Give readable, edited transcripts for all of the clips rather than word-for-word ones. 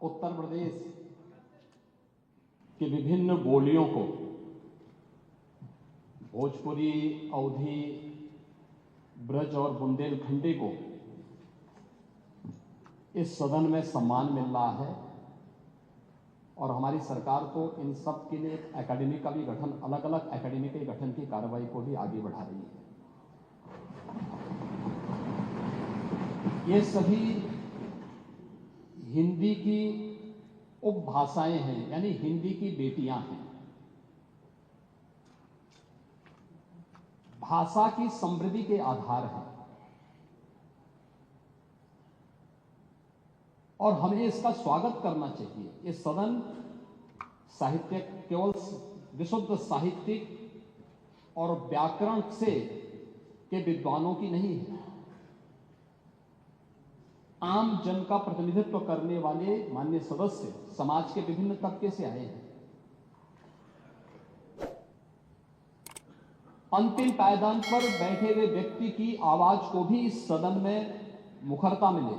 उत्तर प्रदेश की विभिन्न बोलियों को, भोजपुरी, अवधी, ब्रज और बुंदेलखंडी को इस सदन में सम्मान मिल रहा है और हमारी सरकार को इन सब के लिए एकेडमी का भी गठन, अलग अलग एकेडमी के गठन की कार्रवाई को भी आगे बढ़ा रही है। ये सभी हिंदी की उपभाषाएं हैं, यानी हिंदी की बेटियां हैं। भाषा की समृद्धि के आधार हैं और हमें इसका स्वागत करना चाहिए। ये सदन साहित्य केवल विशुद्ध साहित्यिक और व्याकरण से के विद्वानों की नहीं है। आम जन का प्रतिनिधित्व करने वाले माननीय सदस्य समाज के विभिन्न तबके से आए हैं। अंतिम पायदान पर बैठे हुए व्यक्ति की आवाज को भी इस सदन में मुखरता मिले।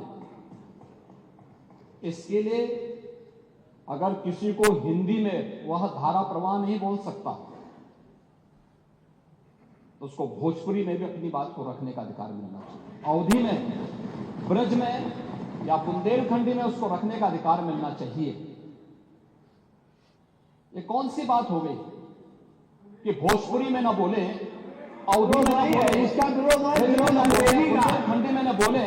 इसके लिए अगर किसी को हिंदी में वह धारा प्रवाह नहीं बोल सकता तो उसको भोजपुरी में भी अपनी बात को रखने का अधिकार मिलना चाहिए। अवधी में, ब्रज में या बुंदेलखंडी में उसको रखने का अधिकार मिलना चाहिए। ये कौन सी बात हो गई कि भोजपुरी में ना बोले, अवधी में ना बोले, इसका विरोध है, बुंदेलखंडी में ना बोले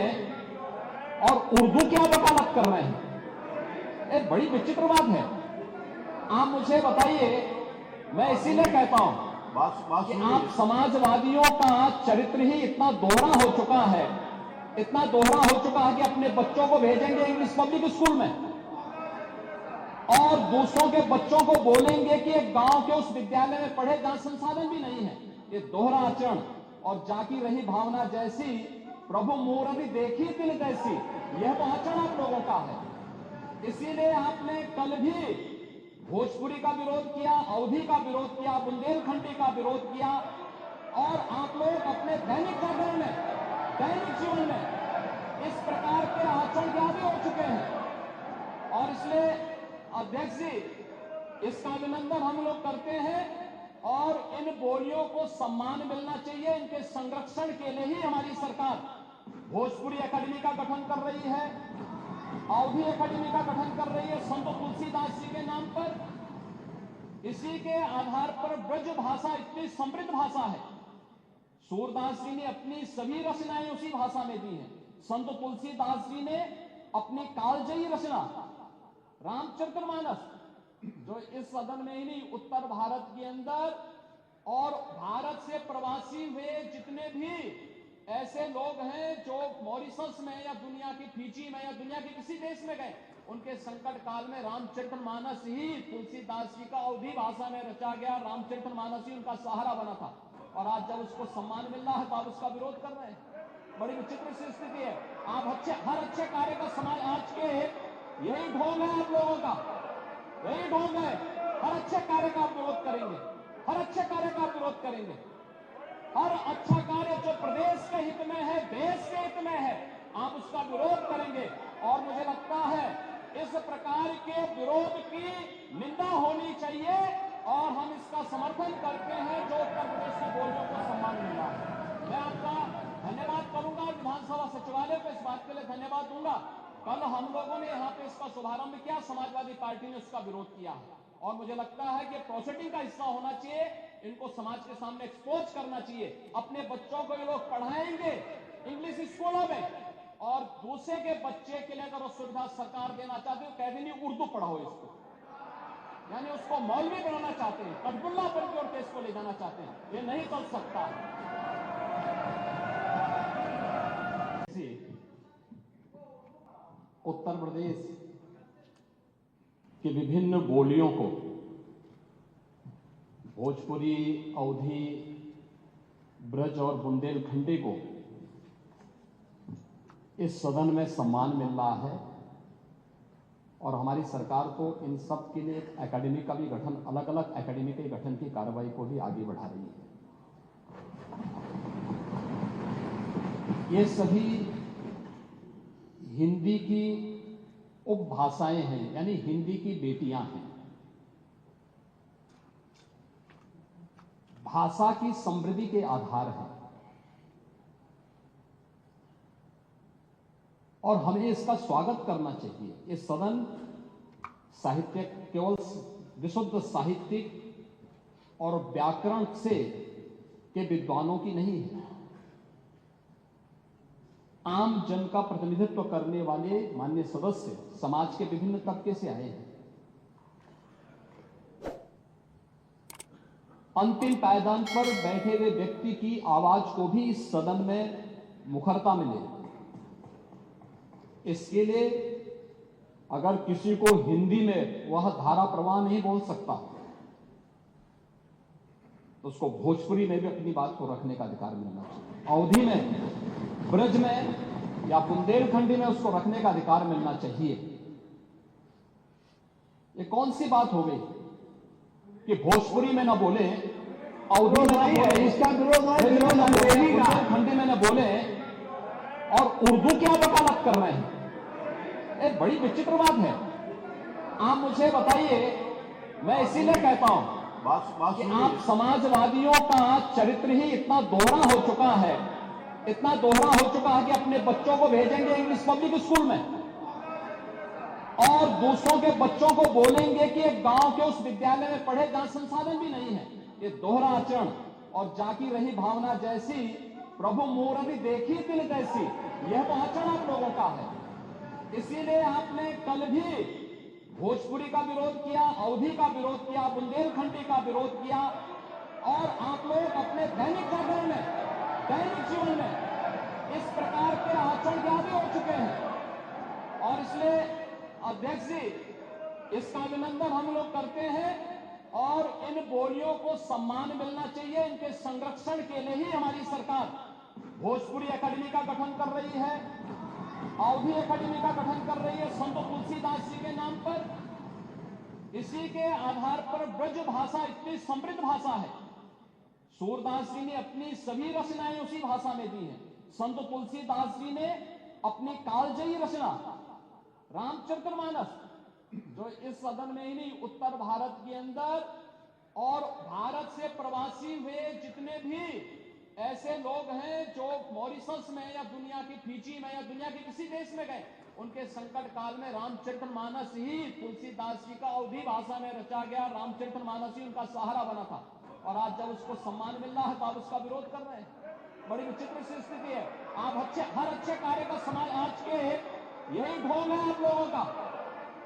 और उर्दू क्या वकालत कर रहे हैं। एक बड़ी विचित्र बात है। आप मुझे बताइए, मैं इसीलिए कहता हूं कि आप समाजवादियों का चरित्र ही इतना दोहरा हो चुका है, इतना दोहरा हो चुका है कि अपने बच्चों को भेजेंगे इंग्लिश पब्लिक स्कूल में और दूसरों के बच्चों को बोलेंगे कि एक गांव के उस विद्यालय में पढ़े जहां संसाधन भी नहीं है। ये दोहरा आचरण और जाकी रही भावना जैसी, प्रभु मूर्ति देखी तिल जैसी, यह तो आचरण आप लोगों का है। इसीलिए आपने कल भी भोजपुरी का विरोध किया, अवधी का विरोध किया, बुंदेलखंडी का विरोध किया और आप लोग अपने दैनिक जागरण में, दैनिक जीवन में इस प्रकार के आचरण के आदी हो चुके हैं। और इसलिए अध्यक्ष जी, इसका अभिनंदन हम लोग करते हैं और इन बोलियों को सम्मान मिलना चाहिए। इनके संरक्षण के लिए ही हमारी सरकार भोजपुरी एकेडमी का गठन कर रही है, अवधी एकेडमी का गठन कर रही है संत तुलसीदास जी के नाम पर। इसी के आधार पर ब्रज भाषा इतनी समृद्ध भाषा है। सूरदास जी ने अपनी सभी रचनाएं उसी भाषा में दी हैं। संत तुलसीदास जी ने अपनी कालजयी रचना रामचरितमानस, जो इस सदन में ही नहीं, उत्तर भारत के अंदर और भारत से प्रवासी हुए जितने भी ऐसे लोग हैं जो मॉरिशस में या दुनिया की फिजी में या दुनिया के किसी देश में गए, उनके संकट काल में रामचरितमानस ही तुलसीदास जी का अवधी भाषा में रचा गया रामचरितमानस ही उनका सहारा बना था। और आज जब उसको सम्मान मिल रहा है तो आप उसका विरोध कर रहे हैं। बड़ी विचित्र सी स्थिति है। आप हर अच्छे कार्य का समाज, आज के यही ढोंग है आप लोगों का, यही ढोंग है। हर अच्छे कार्य का आप विरोध करेंगे, हर अच्छे कार्य का आप विरोध करेंगे। हर अच्छा कार्य जो प्रदेश के हित में है, देश के हित में है, आप उसका विरोध करेंगे। और मुझे लगता है इस प्रकार के विरोध की निंदा होनी चाहिए और हम इसका समर्थन करते हैं जो उत्तर प्रदेश की बोलियों को सम्मान मिल रहा है। मैं आपका धन्यवाद करूंगा, विधानसभा सचिवालय को इस बात के लिए धन्यवाद दूंगा। कल हम लोगों ने यहाँ पे इसका शुभारंभ किया, समाजवादी पार्टी ने उसका विरोध किया और मुझे लगता है कि प्रोसीडिंग का हिस्सा होना चाहिए। इनको समाज के सामने एक्सपोज करना चाहिए। अपने बच्चों को ये लोग पढ़ाएंगे इंग्लिश स्कूलों में और दूसरे के बच्चे के लिए अगर वो सुविधा सरकार देना चाहती है, कह देनी उर्दू पढ़ाओ इसको, यानी उसको मौलवी बनाना चाहते हैं, कटबुल्ला पर की ओर देश को ले जाना चाहते हैं। ये नहीं चल सकता। उत्तर प्रदेश की विभिन्न बोलियों को, भोजपुरी, अवधी, ब्रज और बुंदेलखंडी को इस सदन में सम्मान मिल रहा है और हमारी सरकार को इन सब के लिए एकेडमी का भी गठन, अलग अलग एकेडमी के गठन की कार्रवाई को भी आगे बढ़ा रही है। ये सभी हिंदी की उपभाषाएं हैं, यानी हिंदी की बेटियां हैं। भाषा की समृद्धि के आधार हैं और हमें इसका स्वागत करना चाहिए। ये सदन साहित्य केवल विशुद्ध साहित्यिक और व्याकरण से के विद्वानों की नहीं है। आम जन का प्रतिनिधित्व करने वाले माननीय सदस्य समाज के विभिन्न तबके से आए हैं। अंतिम पायदान पर बैठे हुए व्यक्ति की आवाज को भी इस सदन में मुखरता मिले, इसके लिए अगर किसी को हिंदी में वह धारा प्रवाह नहीं बोल सकता तो उसको भोजपुरी में भी अपनी बात को रखने का अधिकार मिलना चाहिए। अवधी में, ब्रज में या बुंदेलखंडी में उसको रखने का अधिकार मिलना चाहिए। ये कौन सी बात हो गई कि भोजपुरी में ना बोले, अवधी में ना बोले, इसका विरोध अंग्रेजी का, बुंदेलखंडी में ना बोले और उर्दू क्या वकालत कर रहे हैं। एक बड़ी विचित्र बात है। आप मुझे बताइए, मैं इसीलिए कहता हूं कि आप समाजवादियों का चरित्र ही इतना दोहरा हो चुका है, इतना दोहरा हो चुका है कि अपने बच्चों को भेजेंगे इंग्लिश पब्लिक स्कूल में और दूसरों के बच्चों को बोलेंगे कि एक गांव के उस विद्यालय में पढ़े जहां संसाधन भी नहीं है। ये दोहरा आचरण और जाकी रही भावना जैसी प्रभु मूर्ति देखी तिल जैसी, यह तो आचरण आप लोगों का है। इसीलिए आपने कल भी भोजपुरी का विरोध किया, अवधी का विरोध किया, बुंदेलखंडी का विरोध किया और आप लोग अपने दैनिक जागरण में, दैनिक जीवन में इस प्रकार के आचरण के आदी हो चुके हैं। और इसलिए अध्यक्ष जी, इसका अभिनंदन हम लोग करते हैं और इन बोलियों को सम्मान मिलना चाहिए। इनके संरक्षण के लिए ही हमारी सरकार भोजपुरी अकादमी का गठन कर रही है, अवधी अकादमी का गठन कर रही है संत तुलसीदास जी के नाम पर। इसी के आधार पर ब्रज भाषा इतनी समृद्ध भाषा है। सूरदास जी ने अपनी सभी रचनाएं उसी भाषा में दी हैं। संत तुलसीदास जी ने अपनी कालजयी रचना रामचरितमानस, जो इस सदन में ही नहीं, उत्तर भारत के अंदर और भारत से प्रवासी हुए जितने भी ऐसे लोग हैं जो मॉरिशस में या दुनिया की फिजी में या दुनिया के किसी देश में गए, उनके संकट काल में रामचरितमानस ही तुलसीदास जी का अवधी भाषा में रचा गया रामचरितमानस ही उनका सहारा बना था। और आज जब उसको सम्मान मिल रहा है तो आप उसका विरोध कर रहे हैं। बड़ी विचित्र सी स्थिति है। आप हर अच्छे कार्य का समाज, आज के यही ढोंग है आप लोगों का,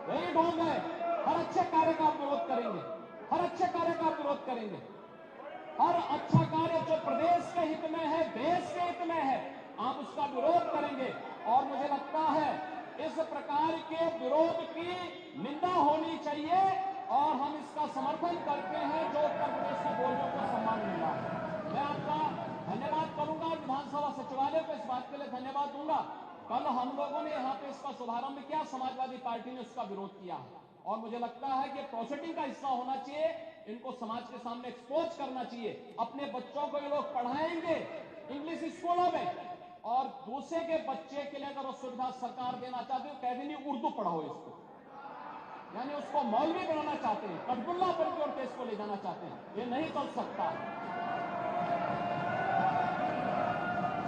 यही ढोंग है। हर अच्छे कार्य का आप विरोध करेंगे, हर अच्छे कार्य का आप विरोध करेंगे। हर अच्छा कार्य जो प्रदेश के हित में है, देश के हित में है, आप उसका विरोध करेंगे। और मुझे लगता है इस प्रकार के विरोध की निंदा होनी चाहिए और हम इसका समर्थन करते हैं जो उत्तर प्रदेश की बोलियों को सम्मान मिल रहा है। मैं आपका धन्यवाद करूंगा, विधानसभा सचिवालय को इस बात के लिए धन्यवाद दूंगा। कल हम लोगों ने यहाँ पे इसका शुभारंभ किया, समाजवादी पार्टी ने उसका विरोध किया और मुझे लगता है कि प्रोसेडिंग का हिस्सा होना चाहिए। इनको समाज के सामने एक्सपोज करना चाहिए। अपने बच्चों को ये लोग पढ़ाएंगे इंग्लिश स्कूलों में और दूसरे के बच्चे के लिए अगर वो सुविधा सरकार देना चाहती है, कह देनी उर्दू पढ़ाओ इसको, यानी उसको मौलवी बनाना चाहते हैं, कटबुल्ला पर इसको ले जाना चाहते हैं। ये नहीं चल सकता।